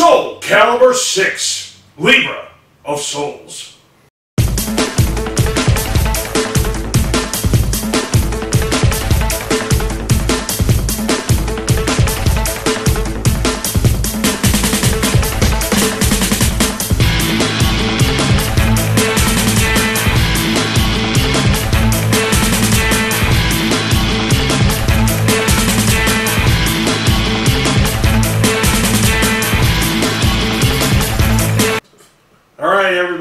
Soul Calibur 6, Libra of Souls.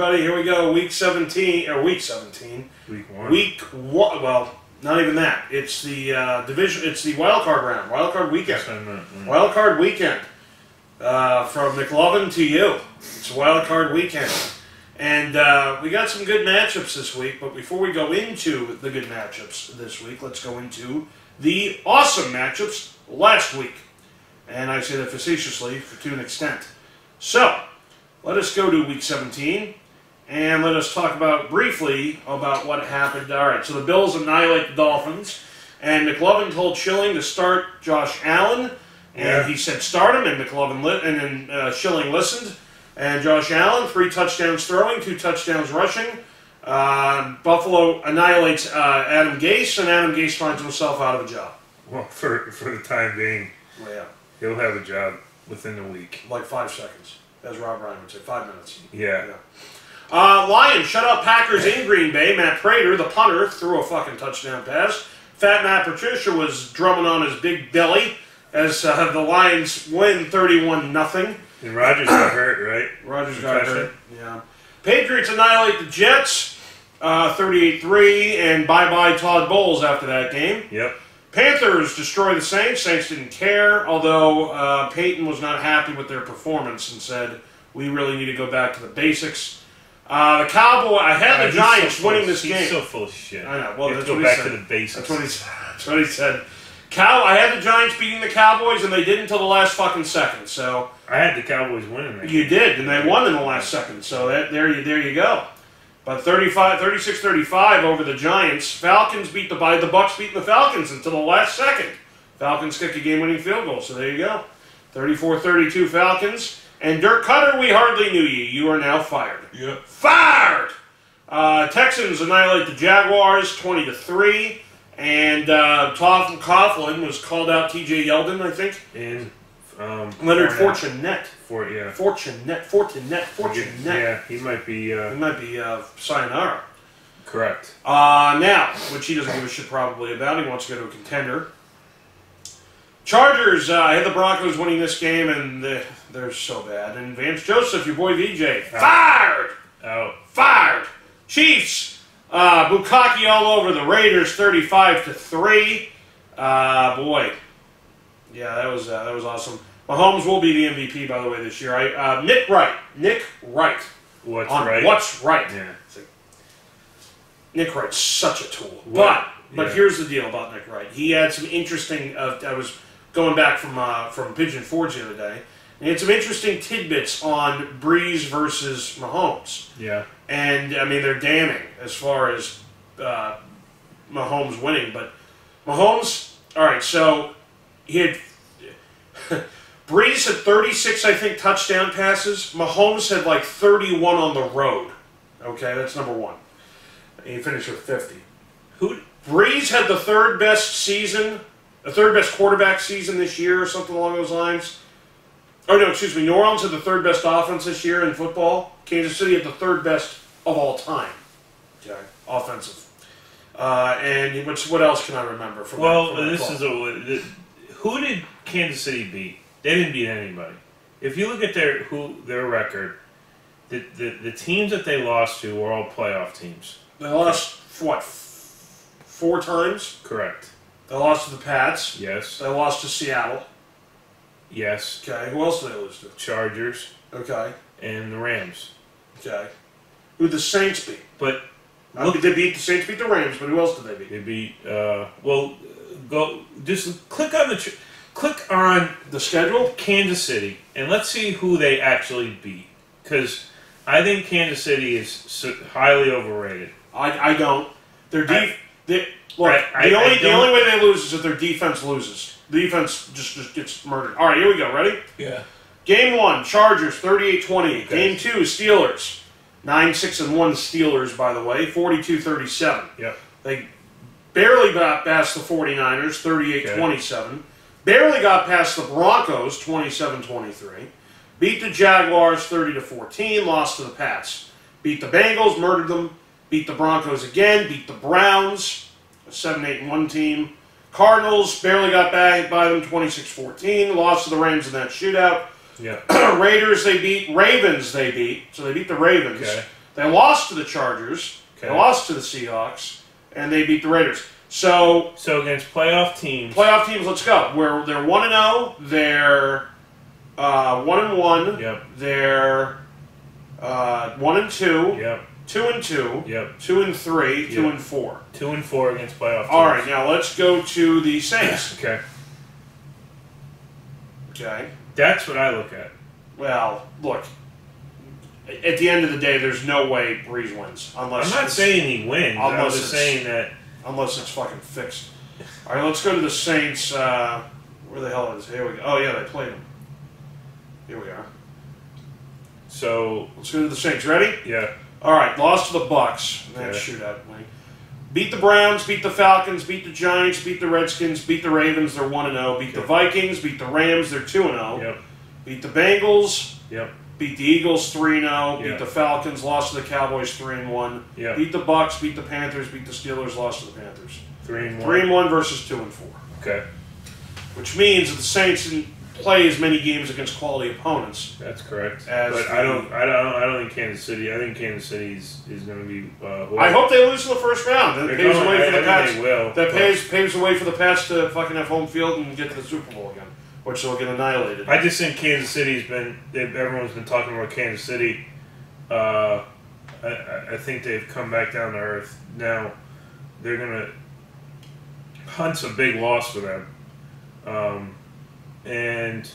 Here we go, week 17, or week 17. Week 1. Week 1, well, not even that. It's the division, it's the wild card round, wild card weekend. Wild card weekend. From Mclovein to you. It's a wild card weekend. And we got some good matchups this week, but before we go into the good matchups this week, let's go into the awesome matchups last week. And I say that facetiously to an extent. So, let us go to week 17. And let us talk briefly about what happened. All right, so the Bills annihilate the Dolphins. And Mclovein told Schilling to start Josh Allen. And he said start him, and Schilling listened. And Josh Allen, 3 touchdowns throwing, 2 touchdowns rushing. Buffalo annihilates Adam Gase, and Adam Gase finds himself out of a job. Well, for the time being, he'll have a job within a week. Like 5 seconds, as Rob Ryan would say, 5 minutes. Yeah. Lions shut out Packers in Green Bay. Matt Prater, the punter, threw a fucking touchdown pass. Fat Matt Patricia was drumming on his big belly as the Lions win 31-0. And Rodgers got hurt, right? Rodgers got hurt, yeah. Patriots annihilate the Jets 38-3, and bye-bye Todd Bowles after that game. Yep. Panthers destroy the Saints. Saints didn't care, although Peyton was not happy with their performance and said, we really need to go back to the basics. The Cowboys, I had the Giants winning this game. He's so full of shit. I know. Well, that's what he said. Go back to the basics. That's what he said. I had the Giants beating the Cowboys, and they did until the last fucking second. So I had the Cowboys winning that game. You did, and they won in the last second. So there you go. But 36-35 over the Giants. Falcons beat the Bucs beat the Falcons until the last second. Falcons kick a game-winning field goal. So there you go. 34-32 Falcons. And Dirk Cutter, we hardly knew you. You are now fired. Yep. Fired! Texans annihilate the Jaguars 20-3. And Coughlin was called out. T.J. Yeldon, I think. And Leonard Fournette. Fournette. Yeah, he might be. He might be sayonara. Correct. Now, which he doesn't give a shit probably about. He wants to go to a contender. Chargers, I had the Broncos winning this game, and they're so bad. And Vance Joseph, your boy VJ, fired! Oh. Fired! Chiefs, Bukaki all over the Raiders, 35-3. Boy. Yeah, that was awesome. Mahomes will be the MVP, by the way, this year. Nick Wright. What's right? What's right? Yeah. Nick Wright's such a tool. What? But here's the deal about Nick Wright. He had some interesting... I was going back from Pigeon Forge the other day, and he had some interesting tidbits on Breeze versus Mahomes. Yeah. And, I mean, they're damning as far as Mahomes winning. But Mahomes... All right, so he had... Breeze had 36, I think, touchdown passes. Mahomes had like 31 on the road. Okay, that's number one. And he finished with 50. Breeze had the third best quarterback season this year, or something along those lines. Oh, no, excuse me. New Orleans had the third best offense this year in football. Kansas City had the third best of all time. Okay, offensive. And what else can I remember from that? Who did Kansas City beat? They didn't beat anybody. If you look at their record, the teams that they lost to were all playoff teams. They lost, what, 4 times? Correct. They lost to the Pats. Yes. They lost to Seattle. Yes. Okay, who else did they lose to? Chargers. Okay. And the Rams. Okay. Who did the Saints beat? But the Saints beat the Rams, but who else did they beat? They beat, go, just click on the schedule, Kansas City, and let's see who they actually beat. Because I think Kansas City is highly overrated. I don't. The only way they lose is if their defense loses. The defense just gets murdered. All right, here we go. Ready? Yeah. Game 1, Chargers, 38-28. Okay. Game 2, Steelers. 9-6-1 Steelers, by the way, 42-37. Yep. They barely got past the 49ers, 38-27. Barely got past the Broncos, 27-23. Beat the Jaguars, 30-14. Lost to the Pats. Beat the Bengals, murdered them. Beat the Broncos again. Beat the Browns, a 7-8-1 team. Cardinals barely got back by them, 26-14. Lost to the Rams in that shootout. Yeah. Raiders they beat. Ravens they beat. So they beat the Ravens. Okay. They lost to the Chargers. Okay. They lost to the Seahawks. And they beat the Raiders. So against playoff teams. Let's go. They're 1-0. They're 1-1. Yep. They're 1-2. Yep. 2-2. Yep. 2-3. Yep. 2-4. 2-4 against playoff teams. All right, now let's go to the Saints. Okay. Okay. That's what I look at. Well, look. At the end of the day, there's no way Breeze wins unless. I'm not saying he wins. I was just saying that unless it's fucking fixed. All right, let's go to the Saints. Where the hell is it? Here we go. Oh yeah, they played them. Here we are. So let's go to the Saints. Ready? Yeah. All right, lost to the Bucks. That shootout wing. Beat the Browns, beat the Falcons, beat the Giants, beat the Redskins, beat the Ravens. They're 1-0. Beat the Vikings, beat the Rams. They're 2-0. Yep. Beat the Bengals. Yep. Beat the Eagles 3-0. Yep. Beat the Falcons. Lost to the Cowboys 3-1. Yep. Beat the Bucks. Beat the Panthers. Beat the Steelers. Lost to the Panthers. 3-1. 3-1 versus 2-4. Okay. Which means that the Saints didn't play as many games against quality opponents. That's correct. As but I don't think Kansas City. I think Kansas City is going to be. I hope they lose in the first round. That paves the way for the Pats. They will. That paves the way for the Pats to fucking have home field and get to the Super Bowl again, which they'll get annihilated. I just think Kansas City's been. Everyone's been talking about Kansas City. I think they've come back down to earth. Now they're gonna. Hunt's a big loss for them. And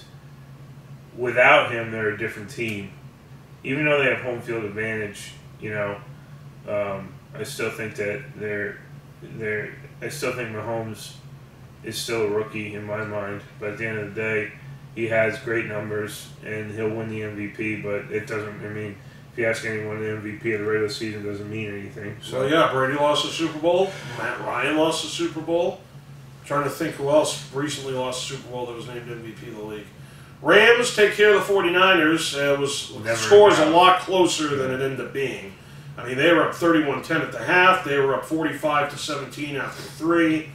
without him, they're a different team. Even though they have home field advantage, I still think that I still think Mahomes is still a rookie in my mind. But at the end of the day, he has great numbers and he'll win the MVP. But it doesn't. I mean, if you ask anyone, the MVP of the regular season doesn't mean anything. So yeah, Brady lost the Super Bowl. Matt Ryan lost the Super Bowl. Trying to think who else recently lost the Super Bowl that was named MVP of the league. Rams take care of the 49ers. The score is a lot closer than it ended up being. I mean, they were up 31-10 at the half. They were up 45-17 after 3.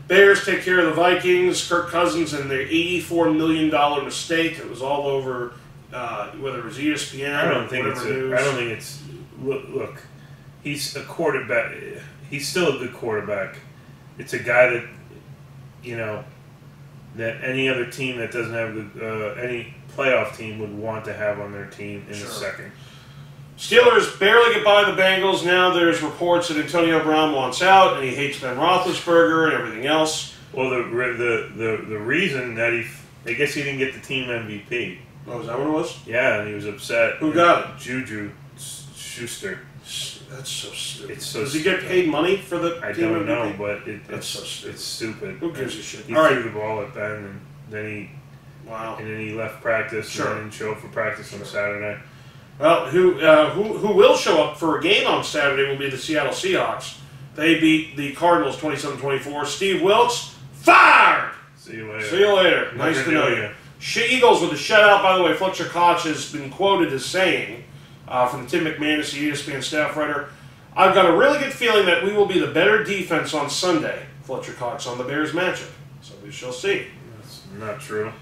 Bears take care of the Vikings. Kirk Cousins and their $84 million mistake. It was all over, whether it was ESPN I don't think news. it's. Look, he's a quarterback. He's still a good quarterback. It's a guy that. That any other team that doesn't have any playoff team would want to have on their team in a second. Steelers barely get by the Bengals. Now there's reports that Antonio Brown wants out and he hates Ben Roethlisberger and everything else. Well, the reason that I guess he didn't get the team MVP. Oh, is that what it was? Yeah, and he was upset. Who got it? Juju Schuster. That's so stupid. It's so Does he get paid money for the I team don't MVP? know, but That's so stupid. It's stupid. Who gives a shit? He All threw right. the ball at Ben, and then he left practice. Sure. And didn't show up for practice on Saturday. Well, who will show up for a game on Saturday will be the Seattle Seahawks. They beat the Cardinals 27-24. Steve Wilkes fired. See you later. See you later. Nice to know you. Eagles with a shutout. By the way, Fletcher Koch has been quoted as saying, from Tim McManus, the ESPN staff writer, "I've got a really good feeling that we will be the better defense on Sunday." Fletcher Cox on the Bears matchup. So we shall see. That's not true.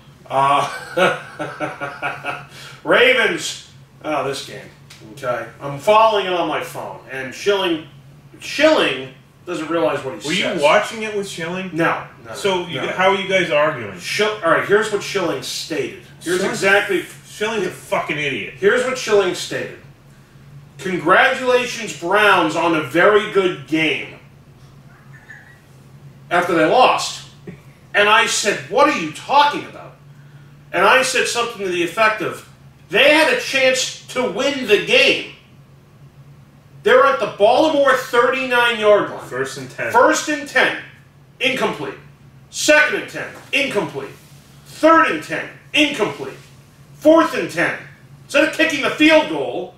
Ravens. Oh, this game. Okay. I'm following it on my phone. And Schilling doesn't realize what he says. Were you watching it with Schilling? No. So how are you guys arguing? All right, here's what Schilling stated. Schilling's a fucking idiot. Here's what Schilling stated. "Congratulations, Browns, on a very good game." After they lost. And I said, "What are you talking about?" And I said something to the effect of, "They had a chance to win the game. They're at the Baltimore 39-yard line. First and 10. First and 10, incomplete. Second and 10, incomplete. Third and 10, incomplete. 4th and 10. Instead of kicking the field goal,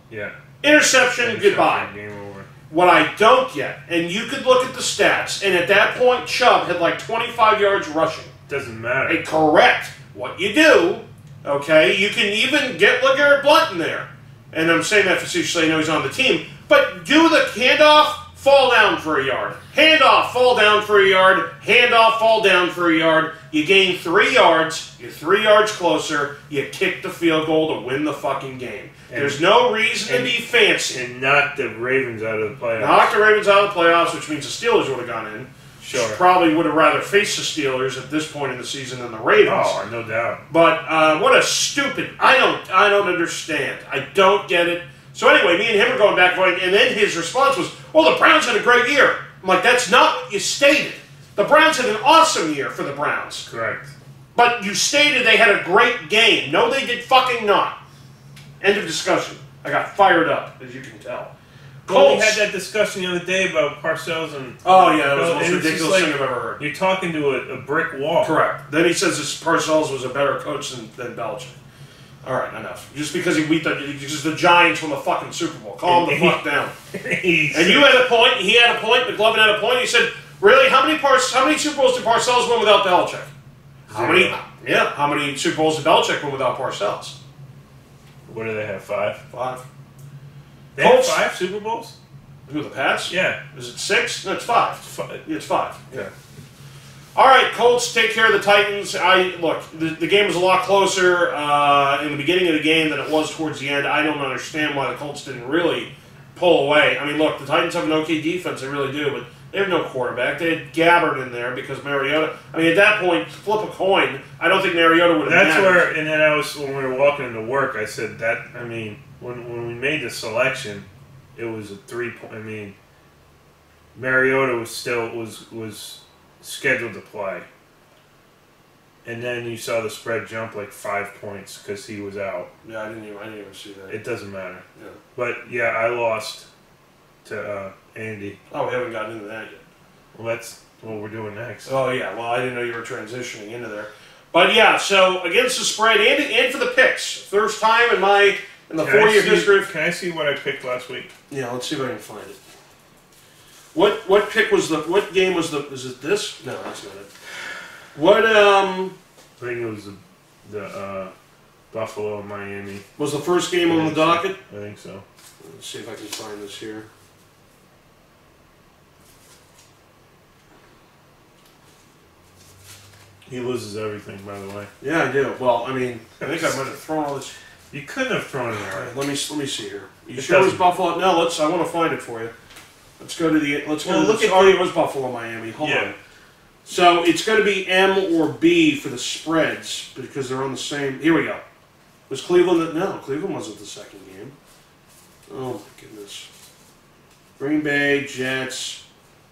interception, goodbye. Game over. What I don't get, and you could look at the stats, and at that point, Chubb had like 25 yards rushing. Doesn't matter. Hey, correct. What you do, okay, you can even get LeGarrette Blount in there. And I'm saying that facetiously, I know he's on the team. But do the handoff, fall down for a yard. Handoff, fall down for a yard. Handoff, fall down for a yard. You gain 3 yards. You're 3 yards closer. You kick the field goal to win the fucking game. There's no reason to be fancy. And knock the Ravens out of the playoffs. Knock the Ravens out of the playoffs, which means the Steelers would have gone in. Sure. Probably would have rather faced the Steelers at this point in the season than the Ravens. Oh, no doubt. But what a stupid! I don't understand. I don't get it. So anyway, me and him are going back and forth, and then his response was, "Well, the Browns had a great year." I'm like, "That's not what you stated. The Browns had an awesome year for the Browns." Correct. But you stated they had a great game. No, they did fucking not. End of discussion. I got fired up, as you can tell. Well, we had that discussion the other day about Parcells and... Oh, yeah, that was the most ridiculous thing I've ever heard. You're talking to a brick wall. Correct. Then he says this Parcells was a better coach than Belichick. All right, enough. Just because he beat the Giants won the fucking Super Bowl. Calm the fuck down. And you had a point, he had a point, Mclovein had a point. He said, really, how many Super Bowls did Parcells win without Belichick? How many Super Bowls did Belichick win without Parcells? What do they have, 5? 5. They have 5 Super Bowls? Who, the Pats? Yeah. Is it 6? No, it's 5. It's 5. Yeah. All right, Colts take care of the Titans. Look, the game was a lot closer in the beginning of the game than it was towards the end. I don't understand why the Colts didn't really pull away. I mean, look, the Titans have an okay defense, they really do, but they have no quarterback. They had Gabbard in there because Mariota. I mean, at that point, flip a coin. I don't think Mariota would have. That's where, and then when we were walking into work, I said that. I mean, when we made the selection, it was a 3-point. I mean, Mariota was still was scheduled to play, and then you saw the spread jump like 5 points because he was out. Yeah, I didn't even see that. It doesn't matter. Yeah. But yeah, I lost to Andy. Oh, we haven't gotten into that yet. Well, that's what we're doing next. Oh yeah. Well, I didn't know you were transitioning into there. But yeah, so against the spread and for the picks, first time in the 4-year history. Can I see what I picked last week? Yeah, let's see if I can find it. What pick was what game was is it this? No, that's not it. What I think it was the Buffalo Miami. Was the first game on the docket? I think so. Let's see if I can find this here. He loses everything, by the way. Yeah, I do. Well, I mean, I think I might have thrown all this. You couldn't have thrown it away. Let me see here. You sure it was Buffalo? No, I want to find it for you. Let's go to the. Let's go. Look at. Oh, it was Buffalo, Miami. Hold on. So it's going to be M or B for the spreads because they're on the same. Here we go. Was Cleveland? No, Cleveland wasn't the second game. Oh my goodness. Green Bay, Jets.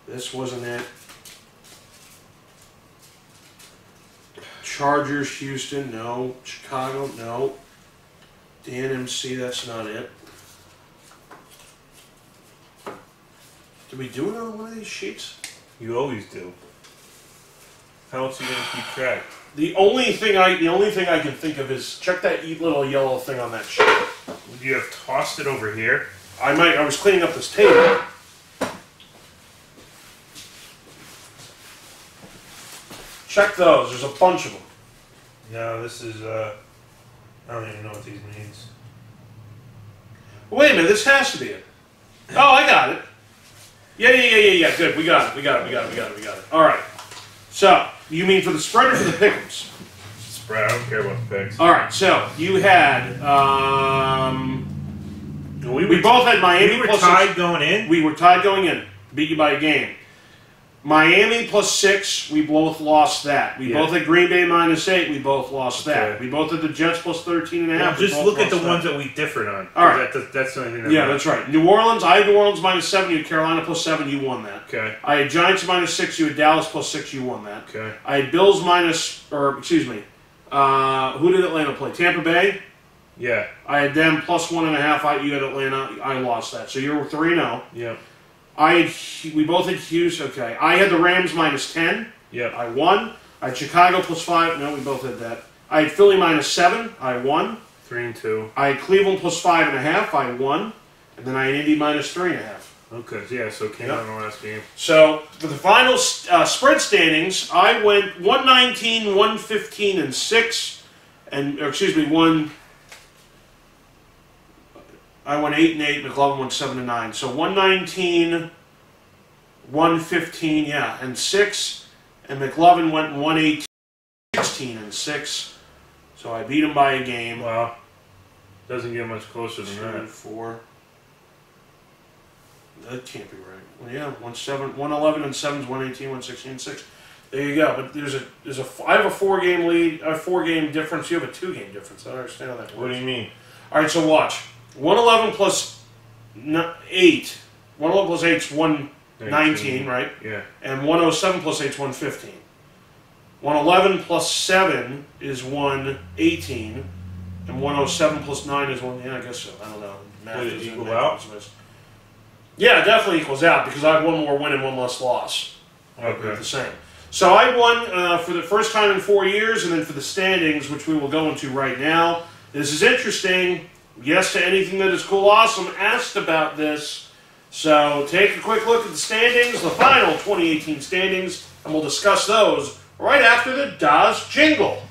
This wasn't it. Chargers, Houston, no. Chicago, no. Dan MC, that's not it. Did we do it on one of these sheets? You always do. How else are you gonna keep track? The only thing I can think of is check that little yellow thing on that sheet. Would you have tossed it over here? I was cleaning up this table. Check those. There's a bunch of them. No, this is I don't even know what these means. Wait a minute. This has to be it. Oh, I got it. Yeah. Good. We got it. All right. So you mean for the spread or for the pick'ems? Spread. I don't care about the picks. All right. So you had. We both had Miami. We were tied going in. We were tied going in. Beat you by a game. Miami +6, we both lost that. We both had Green Bay -8, we both lost that. We both had the Jets +13.5. Well, just look at the ones that we differed on. All right. That's the only thing that matters. That's right. New Orleans, I had New Orleans -7, you had Carolina +7, you won that. Okay. I had Giants -6, you had Dallas +6, you won that. Okay. I had Bills who did Atlanta play? Tampa Bay? Yeah. I had them +1.5, you had Atlanta, I lost that. So you're 3-0. Yeah. We both had Houston. Okay, I had the Rams -10. Yeah, I won. I had Chicago +5. No, we both had that. I had Philly -7. I won. 3-2. I had Cleveland plus 5.5. I won. And then I had Indy minus 3.5. Okay, yeah, so it came out in the last game. So, for the final spread standings, I went 119, 115, and 6. I went 8 and 8, Mclovein went 7 and 9. So 119, 115, and 6. And Mclovein went 118, 16 and 6. So I beat him by a game. Wow. Doesn't get much closer than 2 that. and 4. That can't be right. Well, yeah, 111 and 7 is 118, 116 and 6. There you go. But I have a 4-game lead, a 4-game difference. You have a 2-game difference. I don't understand how that works. What do you mean? All right, so watch. 111 plus 8. 111 plus 8 is 119, right? Yeah. And 107 plus 8 is 115. 111 plus 7 is 118. And 107 plus 9 is 1... Yeah, I guess so. I don't know. Math Would it is equal out? Yeah, it definitely equals out because I have one more win and one less loss. Okay. The same. So I won for the first time in 4 years, and then for the standings, which we will go into right now. This is interesting. Yes to anything that is cool, awesome. Asked about this. So take a quick look at the standings, the final 2018 standings, and we'll discuss those right after the Daz jingle.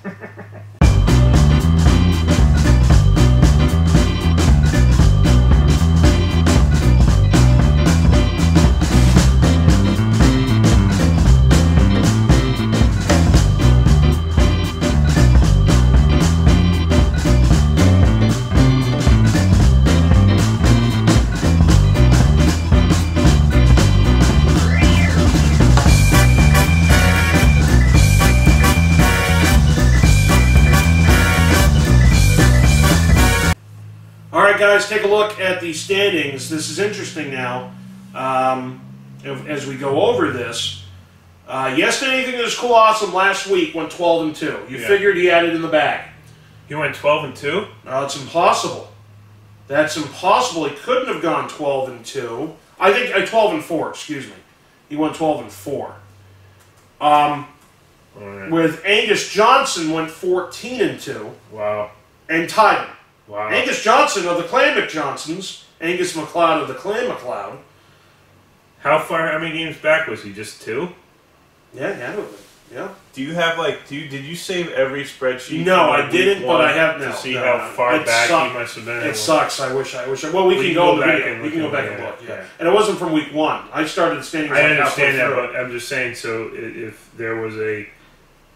Guys, take a look at the standings. This is interesting now as we go over this. Yes to anything that is cool, awesome. Last week went 12 and 2. You figured he had it in the bag. He went 12 and 2? No, it's impossible. That's impossible. He couldn't have gone 12 and 2. I think 12 and 4. Excuse me. He went 12 and 4. With Angus Johnson went 14 and 2. Wow. And tied him. Wow. Angus Johnson of the Clan McJohnsons, Angus McLeod of the Clan McLeod. How many games back was he? Just 2? Yeah, yeah. Do you have did you save every spreadsheet? No, I didn't, but I have now. To see how far back he must have been. It sucks. I wish. Well, we can go back and look. Yeah. And it wasn't from week 1. I started standings. I understand that, but I'm just saying. So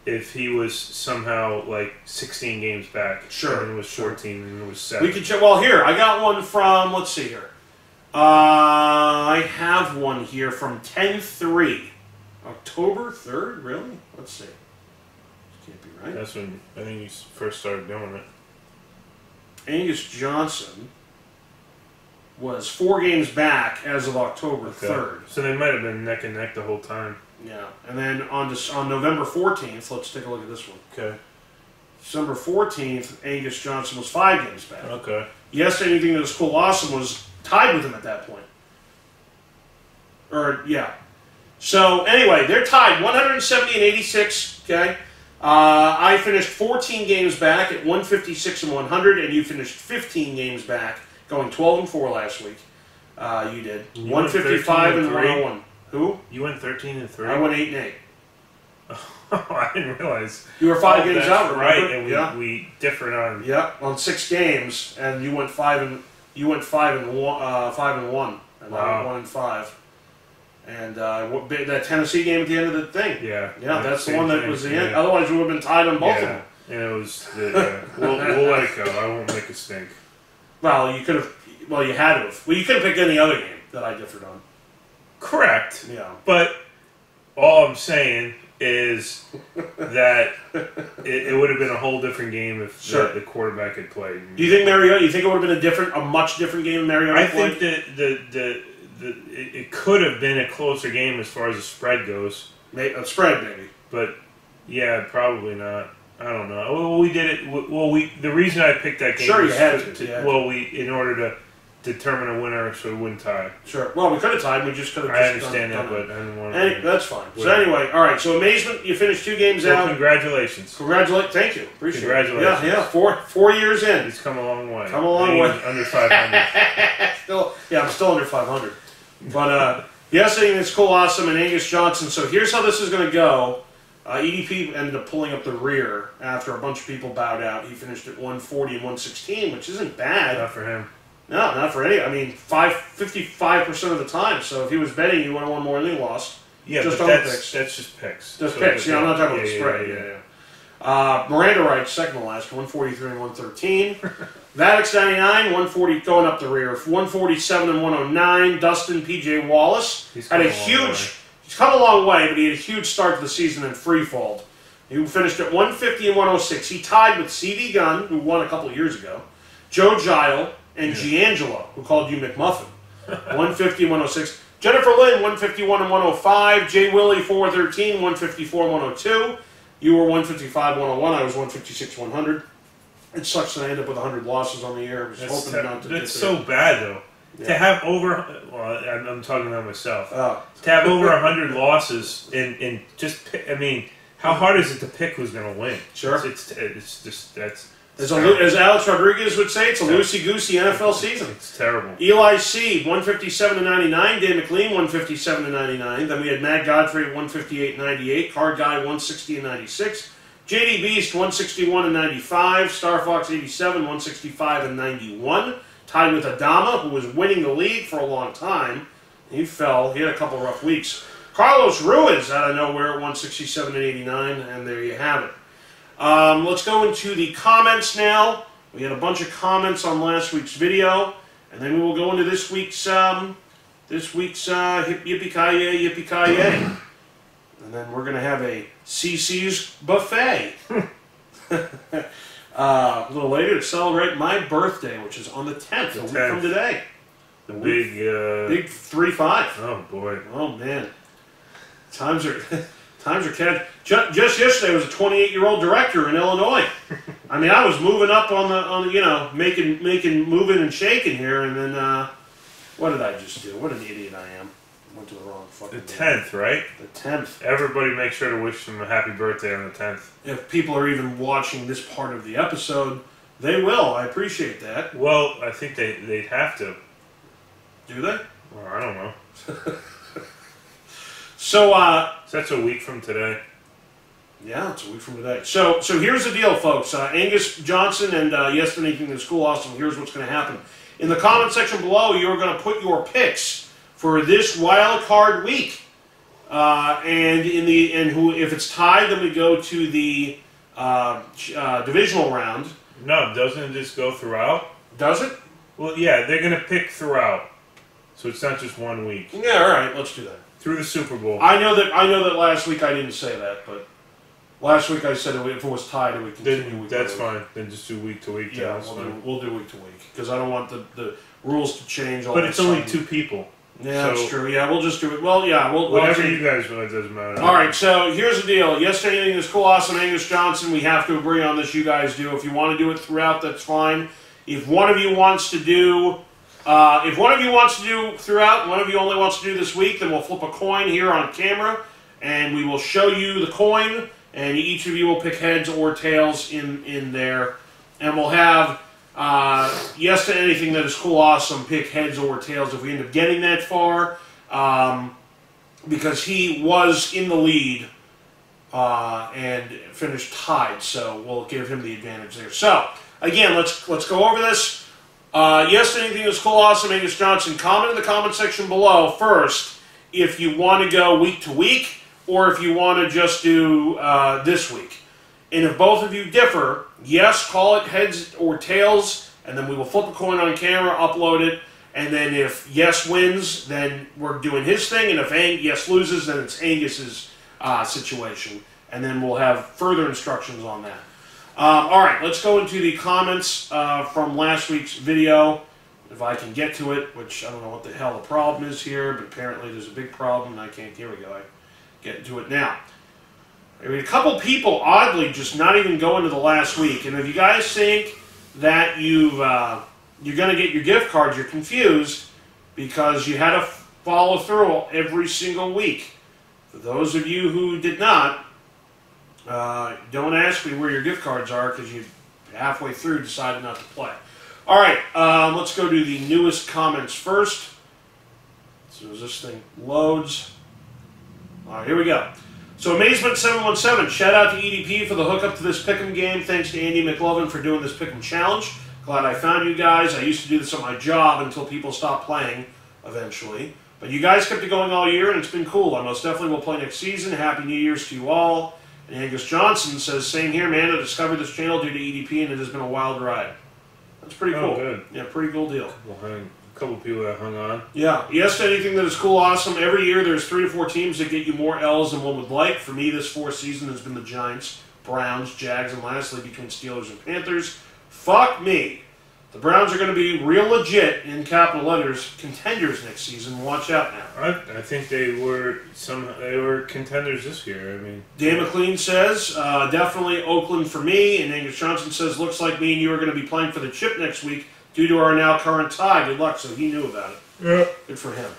if he was somehow 16 games back, sure, and it was 14, and it was 7. We can check. Well, here I got one from. Let's see here. I have one here from 10/3, October 3rd. Really? Let's see. Can't be right. That's when I think you first started doing it. Angus Johnson was 4 games back as of October 3rd. So they might have been neck and neck the whole time. Yeah, and then on November 14th, let's take a look at this one. Okay. December 14th, Angus Johnson was 5 games back. Okay. Yes, anything that was cool, awesome was tied with him at that point. So anyway, they're tied, 170 and 86. Okay. I finished 14 games back at 156 and 100, and you finished 15 games back, going 12 and 4 last week. You did 155 and 101. Who? You went 13 and 3. I went 8 and 8. Oh, I didn't realize. You were 5 games out, right? And we differed on. Yeah, on 6 games, and you went 5 and 1, 5 and 1, and I went 1 and 5. And that Tennessee game at the end of the thing. Yeah. Yeah, that's the one that was the end. Otherwise, we would have been tied on both of them. And it was. We'll let it go. I won't make a stink. Well, you could have. Well, you had to have. Well, you could have picked any other game that I differed on. Correct. Yeah. But all I'm saying is that it would have been a whole different game if the quarterback had played. Do you think Mariota? You think it would have been a much different game if Mariota played? I think that it could have been a closer game as far as the spread goes. A spread, maybe. But yeah, probably not. I don't know. Well, we did it. Well, the reason I picked that game. Sure, you had to. Well, in order to determine a winner so we wouldn't tie. Sure. Well, we could have tied. We just could have. I understand that, but I didn't want to. That's fine. So anyway, all right. So Amazement, you finished 2 games out. Congratulations. Thank you. Appreciate Congratulations. it. Yeah. 4 years in. He's come a long way. Come a long way. Under 500. I'm still under 500. But yesterday it's Cool Awesome and Angus Johnson. So here's how this is going to go. EDP ended up pulling up the rear after a bunch of people bowed out. He finished at 140 and 116, which isn't bad. Not for him. No, not for any. I mean, 55% of the time. So if he was betting, he would have won more than he lost. Yeah, just but that's just picks. Just picks. Yeah, I'm not talking about the spread. Yeah. Miranda Wright, second to last, 143 and 113. Vadix 99, 140 going up the rear. 147 and 109. Dustin P.J. Wallace had a huge. He's come a long way, but he had a huge start to the season in freefall. He finished at 150 and 106. He tied with C.V. Gunn, who won a couple of years ago, Joe Gile, and Giangelo, who called you Mcmuffin. 150 and 106. Jennifer Lynn, 151 and 105. Jay Willie, 413, 154 and 102. You were 155, 101. I was 156, 100. It sucks that I end up with 100 losses on the year. I was hoping not to. That's so bad, though. Yeah. To have over, well, I'm talking about myself. To have over 100 losses and just, I mean, how hard is it to pick who's going to win? Sure. It's just, that's... As Alex Rodriguez would say, it's a loosey-goosey NFL season. It's terrible. Eli C, 157 to 99. Dan McLean, 157 to 99. Then we had Matt Godfrey at 158 and 98. Card Guy, 160 and 96. JD Beast, 161 and 95. Star Fox, 87, 165 and 91. Tied with Adama, who was winning the league for a long time. He fell. He had a couple rough weeks. Carlos Ruiz out of nowhere at 167 and 89, and there you have it. Let's go into the comments now. We had a bunch of comments on last week's video, and then we will go into this week's yippee-ki-yay, yippee-ki-yay. And then we're going to have a CC's buffet. A little later to celebrate my birthday, which is on the 10th, a week from today. The big 3-5. Oh boy. Oh man. Times are catching. Just yesterday, I was a 28-year-old director in Illinois. I mean, I was moving up on the making moving and shaking here, and then what did I just do? What an idiot I am. Went to the wrong fucking. The 10th, right? The 10th. Everybody make sure to wish them a happy birthday on the 10th. If people are even watching this part of the episode, they will. I appreciate that. Well, I think they'd have to. Do they? Well, I don't know. So that's a week from today. Yeah, it's a week from today. So here's the deal, folks. Angus Johnson and Yes to Anything in School Awesome. Here's what's going to happen. In the comment section below, you're going to put your picks for this wild card week, and if it's tied, then we go to the divisional round. No, doesn't it just go throughout? Does it? Well, yeah, they're going to pick throughout, so it's not just 1 week. Yeah, all right, let's do that. Through the Super Bowl. I know that last week I didn't say that, but last week I said if it was tied, it would continue week. That's fine. Then just do week to week. Yeah, we'll do week to week because I don't want the rules to change. But it's only 2 people. Yeah, so that's true. Yeah, we'll just do it. Well, yeah, whatever you guys want, it doesn't matter. All right, so here's the deal. Yesterday, anything is Cool Awesome, Angus Johnson. We have to agree on this. You guys do. If you want to do it throughout, that's fine. If one of you wants to do, throughout, one of you only wants to do this week, then we'll flip a coin here on camera, and we will show you the coin, and each of you will pick heads or tails in there, and we'll have. Yes to anything that is Cool Awesome, pick heads or tails if we end up getting that far, because he was in the lead and finished tied, so we'll give him the advantage there. So, again, let's go over this. Yes to anything that is Cool Awesome, Angus Johnson, comment in the comment section below first if you want to go week to week or if you want to just do this week. And if both of you differ, yes, call it heads or tails, and then we will flip a coin on camera, upload it, and then if yes wins, then we're doing his thing, and if yes loses, then it's Angus's situation. And then we'll have further instructions on that. All right, let's go into the comments from last week's video, if I can get to it, which I don't know what the hell the problem is here, but apparently there's a big problem, and I can't, here we go, I get into it now. I mean, a couple people, oddly, just not even going to the last week. And if you guys think that you've you're going to get your gift cards. You're confused because you had to follow through every single week. For those of you who did not, don't ask me where your gift cards are because you halfway through decided not to play. All right, let's go to the newest comments first. So as this thing loads. All right, here we go. So Amazement717, shout out to EDP for the hookup to this Pick'em game. Thanks to Andy Mclovein for doing this Pick'em challenge. Glad I found you guys. I used to do this on my job until people stopped playing eventually. But you guys kept it going all year, and it's been cool. I most definitely will play next season. Happy New Year's to you all. And Angus Johnson says, same here, man. I discovered this channel due to EDP, and it has been a wild ride. That's pretty cool. Good. Yeah, pretty cool deal. A couple people that hung on. Yeah. Yes to anything that is cool, awesome. Every year there's 3 to 4 teams that get you more L's than one would like. For me, this 4th season has been the Giants, Browns, Jags, and lastly between Steelers and Panthers. Fuck me. The Browns are going to be real legit, in capital letters, contenders next season. Watch out now. I think they were contenders this year. I mean, Dan McLean says, definitely Oakland for me. And Angus Johnson says, looks like me and you are going to be playing for the chip next week due to our now current tie. Good luck. So he knew about it. Yeah. Good for him.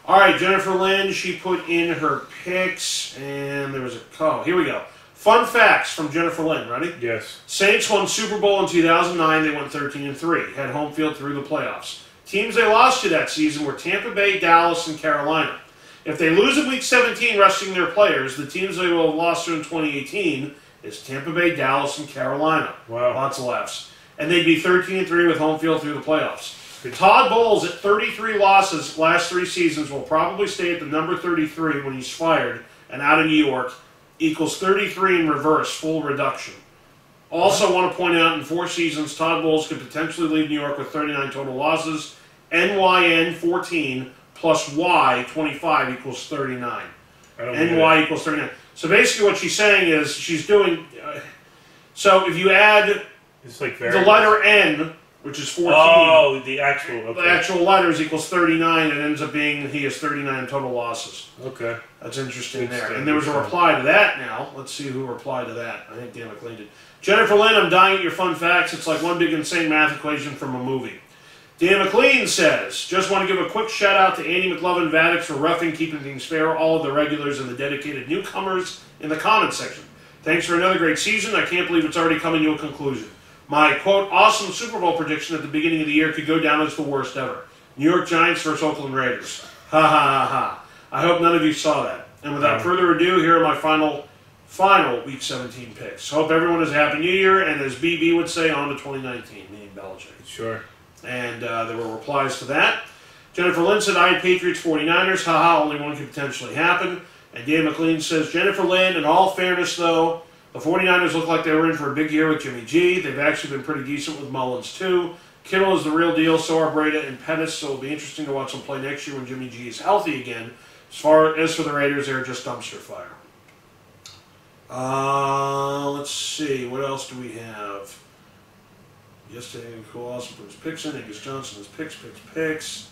All right, Jennifer Lynn, she put in her picks, and there was a call. Here we go. Fun facts from Jennifer Lynn. Ready? Yes. Saints won Super Bowl in 2009. They went 13-3. Had home field through the playoffs. Teams they lost to that season were Tampa Bay, Dallas, and Carolina. If they lose in Week 17 resting their players, the teams they will have lost to in 2018 is Tampa Bay, Dallas, and Carolina. Wow. Lots of laughs. And they'd be 13-3 with home field through the playoffs. Todd Bowles at 33 losses last 3 seasons will probably stay at the number 33 when he's fired and out of New York. Equals 33 in reverse, full reduction. Also want to point out in 4 seasons, Todd Bowles could potentially leave New York with 39 total losses. NYN 14 plus Y 25 equals 39. NY equals 39. So basically what she's saying is she's doing... so if you add it's like the letter N, which is 14... Oh, the actual... Okay. The actual letters equals 39, and ends up being he has 39 total losses. Okay. That's interesting there. And there was a reply to that now. Let's see who replied to that. I think Dan McLean did. Jennifer Lynn, I'm dying at your fun facts. It's like one big insane math equation from a movie. Dan McLean says, just want to give a quick shout out to Andy McLovein Vaddix for roughing, keeping things fair, all of the regulars and the dedicated newcomers in the comments section. Thanks for another great season. I can't believe it's already coming to a conclusion. My, quote, awesome Super Bowl prediction at the beginning of the year could go down as the worst ever. New York Giants versus Oakland Raiders. Ha ha ha ha. I hope none of you saw that. And without further ado, here are my final Week 17 picks. Hope everyone has a Happy New Year, and as BB would say, on to 2019, meaning Belichick. Sure. And there were replies to that. Jennifer Lynn said, I had Patriots 49ers. Haha, only one could potentially happen. And Dan McLean says, Jennifer Lynn, in all fairness, though, the 49ers look like they were in for a big year with Jimmy G. They've actually been pretty decent with Mullins, too. Kittle is the real deal, so are Breda and Pettis, so it'll be interesting to watch them play next year when Jimmy G is healthy again. As far as for the Raiders, they're just dumpster fire. Let's see. What else do we have? Yesterday, cool, awesome. Put his picks in. Angus Johnson has picks.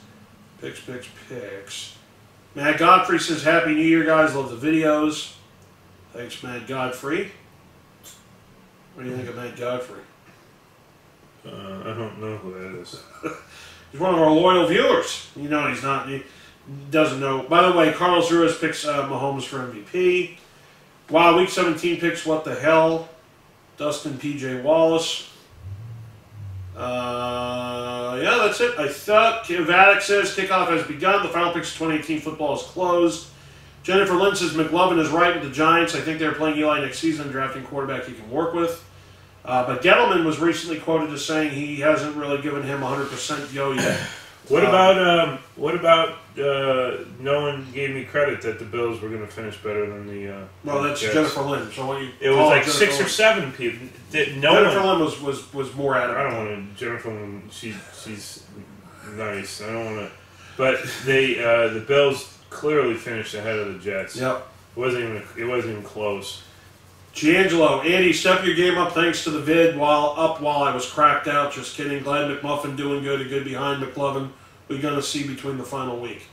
Matt Godfrey says, Happy New Year, guys. Love the videos. Thanks, Matt Godfrey. What do you think of Matt Godfrey? I don't know who that is. He's one of our loyal viewers. You know he's not. He doesn't know. By the way, Carlos Ruiz picks Mahomes for MVP. Wow, Week 17 picks what the hell? Dustin P.J. Wallace. Yeah, that's it. I thought Vaddix says kickoff has begun. The final picks of 2018 football is closed. Jennifer Lynn says McLovin is right with the Giants. I think they're playing Eli next season, drafting quarterback he can work with. But Gettleman was recently quoted as saying he hasn't really given him 100% go yet. What about no one gave me credit that the Bills were going to finish better than the well, that's Jets. Jennifer Lynn. So what you it was like Jennifer 6 or 7 people. Jennifer Lynn was more adamant. I don't want to. Jennifer Lynn, she's nice. I don't want to. But the Bills clearly finished ahead of the Jets. Yep. It wasn't even close. Giangelo, Andy, step your game up thanks to the vid while I was cracked out. Just kidding. Glad McMuffin doing good. A good behind McLovin. We're going to see between the final week.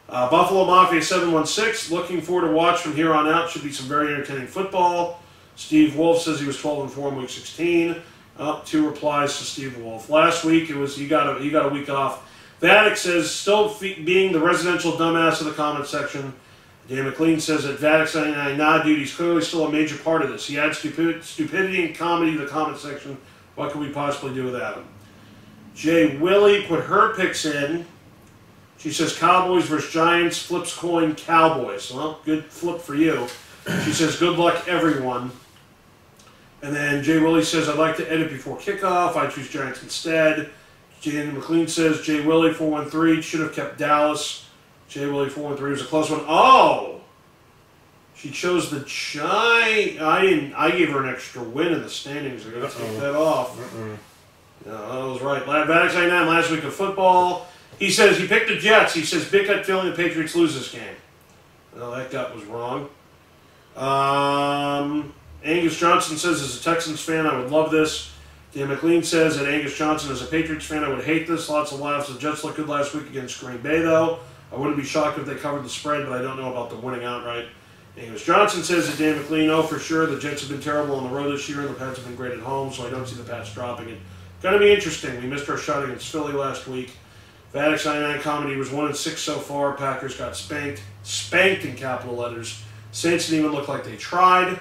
Buffalo Mafia 716. Looking forward to watch from here on out. Should be some very entertaining football. Steve Wolf says he was 12-4 in Week 16. Up 2 replies to Steve Wolf. Last week it was you got a week off. Vatic says still being the residential dumbass of the comment section. Dan McLean says that Vatic's 99, nah, dude, he's clearly still a major part of this. He adds stupidity and comedy to the comment section. What could we possibly do without him? Jay Willie put her picks in. She says Cowboys versus Giants, flips coin, Cowboys. Well, good flip for you. She says good luck, everyone. And then Jay Willie says, I'd like to edit before kickoff. I choose Giants instead. Dan McLean says, Jay Willie 413 should have kept Dallas. Jay Willie 413 was a close one. Oh! She chose the Giants. I gave her an extra win in the standings. I got to take that off. No, that was right. Vatic's 99 last week of football. He says he picked the Jets. He says big gut feeling the Patriots lose this game. Well, that gut was wrong. Angus Johnson says, as a Texans fan, I would love this. Dan McLean says that Angus Johnson, as a Patriots fan, I would hate this. Lots of laughs. The Jets looked good last week against Green Bay, though. I wouldn't be shocked if they covered the spread, but I don't know about the winning outright. Angus Johnson says that Dan McLean, oh, for sure, the Jets have been terrible on the road this year, and the Pats have been great at home, so I don't see the Pats dropping it. Going to be interesting. We missed our shot against Philly last week. Vatic's 99 comedy was 1-6 so far. Packers got spanked in capital letters. Saints didn't even look like they tried.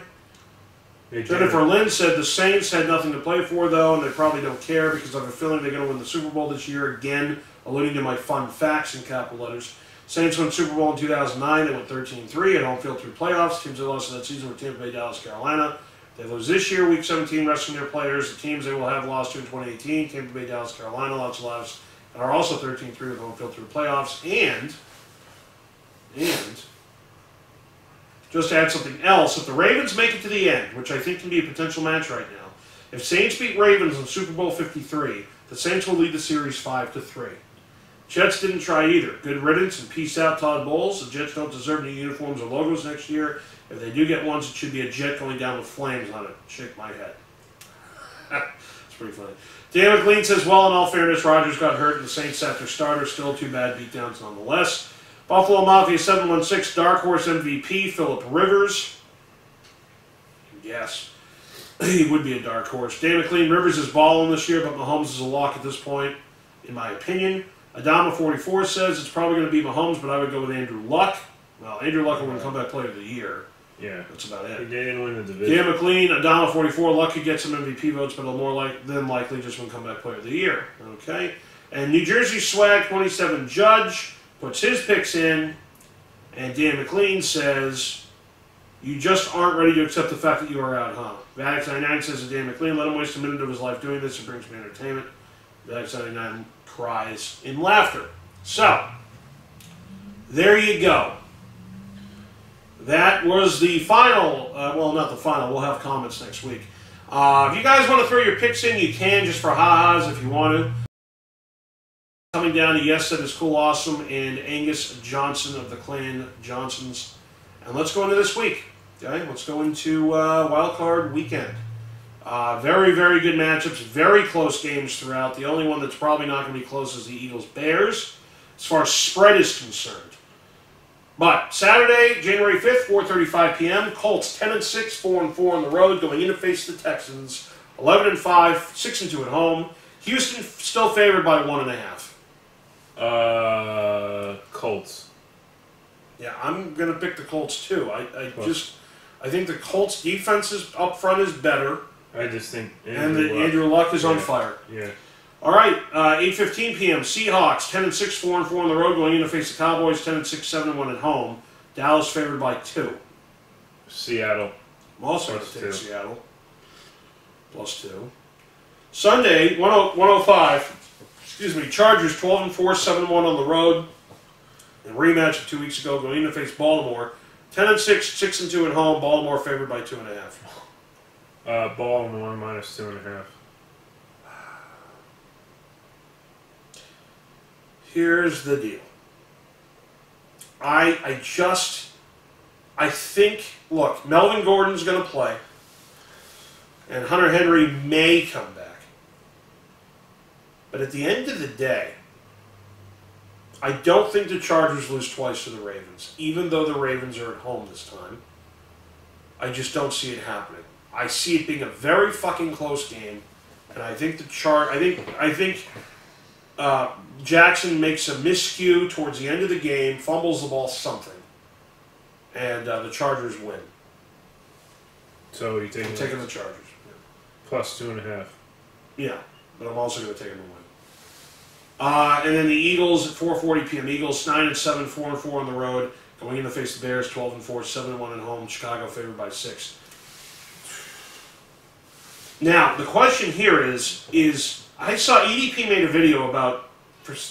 Jennifer Lynn said the Saints had nothing to play for, though, and they probably don't care because I have a feeling they're going to win the Super Bowl this year. Again, alluding to my fun facts in capital letters. Saints won Super Bowl in 2009. They went 13-3 at home field through playoffs. Teams they lost in that season were Tampa Bay, Dallas, Carolina. They lose this year, Week 17, resting their players. The teams they will have lost to in 2018, Tampa Bay, Dallas, Carolina, lots of laughs, and are also 13-3 with home field through playoffs. And just to add something else, if the Ravens make it to the end, which I think can be a potential match right now, if Saints beat Ravens in Super Bowl 53, the Saints will lead the series 5-3. Jets didn't try either. Good riddance and peace out, Todd Bowles. The Jets don't deserve any uniforms or logos next year. If they do get ones, it should be a jet going down with flames on it. Shake my head. It's pretty funny. Dan McLean says, well, in all fairness, Rodgers got hurt and the Saints sat their starter. Still 2 bad beatdowns nonetheless. Buffalo Mafia 716, Dark Horse MVP, Phillip Rivers. Yes, he would be a dark horse. Dan McLean, Rivers is balling this year, but Mahomes is a lock at this point, in my opinion. Adama44 says it's probably going to be Mahomes, but I would go with Andrew Luck. Well, Andrew Luck will win Comeback Player of the Year. Yeah. That's about it. He didn't win the division. Dan McLean, Adama44, Luck could get some MVP votes, but he'll more than likely just win Comeback Player of the Year. Okay? And New Jersey Swag 27 Judge puts his picks in, and Dan McLean says, you just aren't ready to accept the fact that you are out, huh? Vax99 says to Dan McLean, let him waste a minute of his life doing this. It brings me entertainment. Vax99 cries in laughter. So, there you go. That was the final, well, not the final. We'll have comments next week. If you guys want to throw your picks in, you can, just for ha-has if you want to. Coming down to Yes That Is Cool Awesome and Angus Johnson of the Clan Johnsons. And let's go into this week. Okay, let's go into Wild Card Weekend. Very, very good matchups. Very close games throughout. The only one that's probably not going to be close is the Eagles-Bears, as far as spread is concerned. But Saturday, January 5th, 4:35 p.m., Colts 10-6, 4-4 on the road, going in to face the Texans, 11-5, 6-2 at home. Houston still favored by 1.5. Colts. Yeah, I'm going to pick the Colts too. I think the Colts defense up front is better. I just think Andrew Luck is on fire. Yeah. All right, 8:15 p.m. Seahawks 10-6, 4-4 on the road, going in to face the Cowboys 10-6, 7-1 at home. Dallas favored by 2. Seattle. I'm also going to take Seattle. +2. Sunday, 105. Excuse me. Chargers 12-4, 7-1 on the road. A rematch of 2 weeks ago, going in to face Baltimore 10-6, 6-2 at home. Baltimore favored by 2.5. Baltimore -2.5. Here's the deal. I think, look, Melvin Gordon's going to play, and Hunter Henry may come back. But at the end of the day, I don't think the Chargers lose twice to the Ravens, even though the Ravens are at home this time. I just don't see it happening. I see it being a very fucking close game, And I think I think Jackson makes a miscue towards the end of the game, fumbles the ball something, and the Chargers win. So you're taking the Chargers. Yeah. Plus 2.5. Yeah, but I'm also going to take them to win. And then the Eagles at 4:40 p.m. Eagles 9-7, 4-4 on the road, going in to face the Bears 12-4, 7-1 at home. Chicago favored by 6. Now the question here is I saw EDP made a video about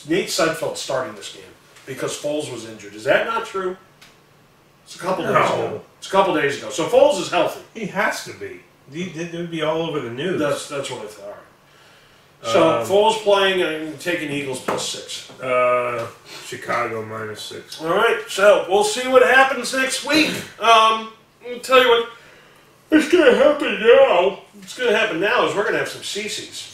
Nate Sudfeld starting this game because Foles was injured. Is that not true? It's a couple days ago. It's a couple days ago. So Foles is healthy. He has to be. It would be all over the news. That's what I thought. All right. So Foles playing and taking Eagles plus 6. Chicago minus 6. All right. So we'll see what happens next week. I'll tell you what. It's going to happen now. What's going to happen now is we're going to have some CCs.